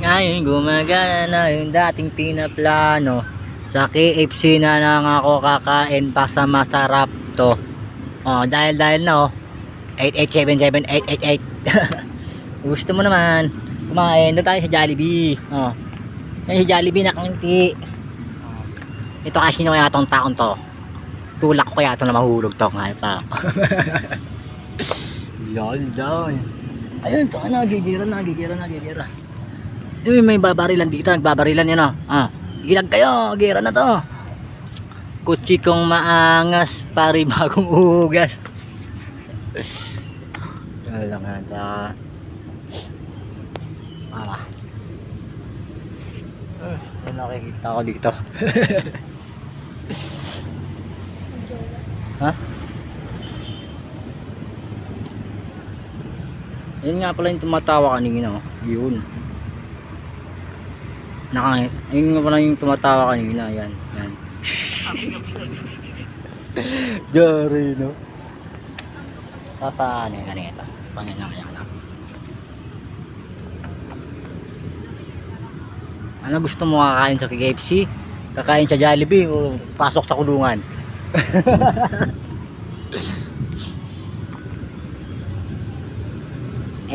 Ngayon gumagana na yung dating pinaplano. Sa KFC na lang ako kakain pa sa masarap to. Oh, dahil na oh. 88778888. Gusto mo naman kumain, doon tayo sa Jollibee. Oh. Yung sa Jollibee nakangiti. Oh. Ito kasi sino kaya tong taon to? Tulak ko kaya ito na mahulog to ngayon pa. Yan. Ayun, ito nagigira. May babarilan dito, nagbabarilan yun oh. Ah, gilag kayo, gira na to. Kutsi kong maangas, pari bagong ugas. Wala nga ta. Ano nakikita ko dito? Ha? Yun nga pala yung tumatawa kanina oh. Yun. Ayun nga pala yung tumatawa kanina. Yan. Dari no. Saan yan kanina? Panginakaya lang. Ano gusto mo kakain sa KFC? Kakain sa Jollibee o pasok sa kulungan?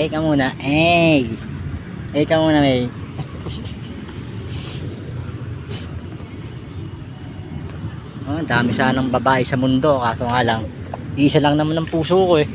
Ka muna. Ka muna, May. Oh, dami sanang babae sa mundo kaso nga lang isa lang naman ang puso ko eh.